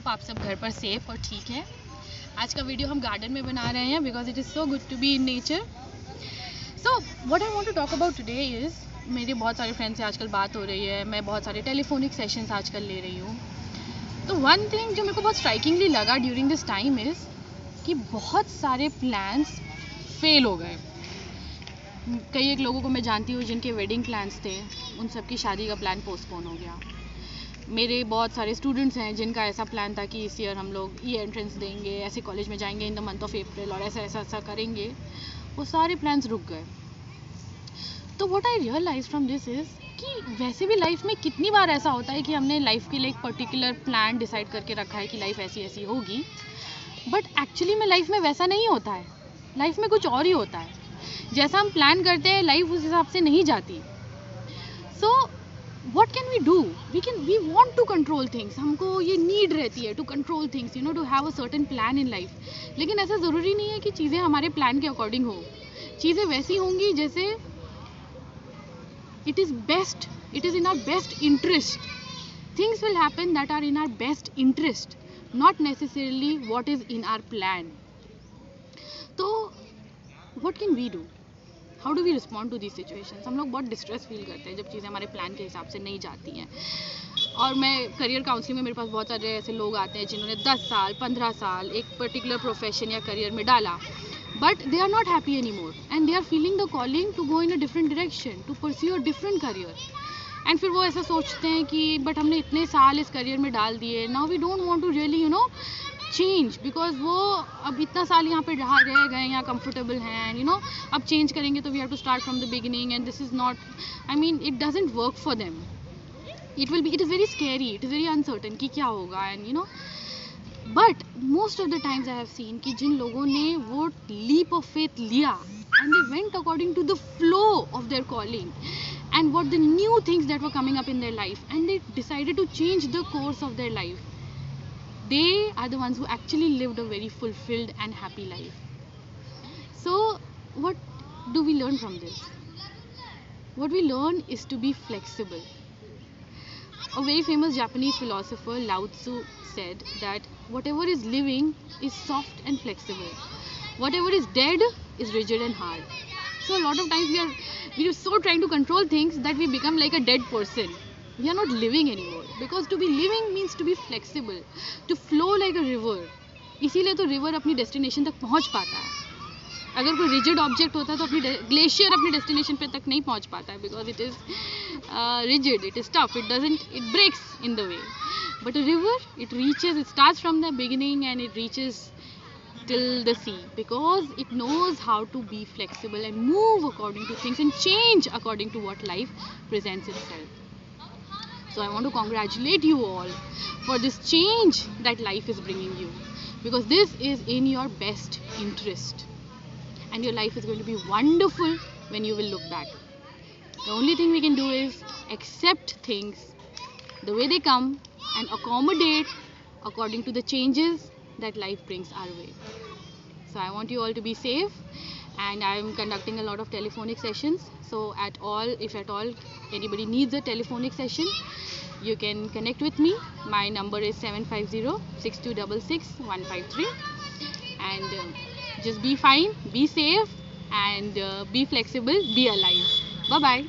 Hope आप सब घर पर सेफ और ठीक है। आज का वीडियो हम गार्डन में बना रहे हैं because it is so good to be in nature. So what I want to talk about today is, मेरे बहुत सारे फ्रेंड्स से आजकल बात हो रही है, मैं बहुत सारे टेलीफोनिक सेशंस आजकल ले रही हूँ। तो वन थिंग जो मेरे को बहुत स्ट्राइकिंगली लगा ड्यूरिंग दिस टाइम इज़ कि बहुत सारे प्लान्स फेल हो गए। कई एक लोगों को मैं जानती हूँ जिनके वेडिंग प्लान्स थे, उन सब की शादी का प्लान पोस्टपोन हो गया। मेरे बहुत सारे स्टूडेंट्स हैं जिनका ऐसा प्लान था कि इस ईयर हम लोग ये एंट्रेंस देंगे, ऐसे कॉलेज में जाएंगे in the month of April और ऐसा करेंगे, वो सारे प्लान्स रुक गए। तो what I realize from this is कि वैसे भी लाइफ में कितनी बार ऐसा होता है कि हमने लाइफ के लिए एक पर्टिकुलर प्लान डिसाइड करके रखा है कि लाइफ ऐसी ऐसी होगी, बट एक्चुअली में लाइफ में वैसा नहीं होता है। लाइफ में कुछ और ही होता है। जैसा हम प्लान करते हैं लाइफ उस हिसाब से नहीं जाती। सो what can we do? We want to control things. हमको ये नीड रहती है to control things, you know, to have a certain plan in life. लेकिन ऐसा ज़रूरी नहीं है कि चीज़ें हमारे प्लान के अकॉर्डिंग हो। चीज़ें वैसी होंगी जैसे it is in our best interest. Things will happen that are in our best interest, not necessarily what is in our plan. तो what can we do? How do we respond to this situations? हम लोग बहुत distress feel करते हैं जब चीज़ें हमारे plan के हिसाब से नहीं जाती हैं। और मैं करियर काउंसलिंग में, मेरे पास बहुत सारे ऐसे लोग आते हैं जिन्होंने 10 साल 15 साल एक पर्टिकुलर प्रोफेशन या करियर में डाला, but they are not happy any more and they are feeling the calling to go in a different direction, to pursue a different career. And फिर वो ऐसा सोचते हैं कि बट हमने इतने साल इस करियर में डाल दिए, now we don't want to really change, because वो अब इतना साल यहाँ पे रह गए, यहाँ कंफर्टेबल हैं, एंड अब चेंज करेंगे तो we have to start from the beginning and this is not, I mean it doesn't work for them. It is very scary, it is very uncertain कि क्या होगा, and but most of the times I have seen कि जिन लोगों ने वो leap of faith लिया and they went according to the flow of their calling and what the new things that were coming up in their life, and they decided to change the course of their life, they are the ones who actually lived a very fulfilled and happy life. So what do we learn from this? What we learn is to be flexible. A very famous Japanese philosopher, Lao Tzu, said that whatever is living is soft and flexible, whatever is dead is rigid and hard. So a lot of times we are so trying to control things that we become like a dead person. We are not living anymore, because to be living means to be flexible, to flow like a river. इसीलिए तो river अपनी destination तक पहुंच पाता है। अगर कोई rigid object होता तो अपनी glacier अपनी destination पे तक नहीं पहुंच पाता है, because it is rigid, it is tough, it breaks in the way. But a river, it starts from the beginning and it reaches till the sea, because it knows how to be flexible and move according to things and change according to what life presents itself. So I want to congratulate you all for this change that life is bringing you, because this is in your best interest and your life is going to be wonderful when you will look back. The only thing we can do is accept things the way they come and accommodate according to the changes that life brings our way. So I want you all to be safe, and I am conducting a lot of telephonic sessions. So if at all anybody needs a telephonic session, you can connect with me. My number is 750-6266-153, and just be fine, be safe, and be flexible, be alive. Bye bye.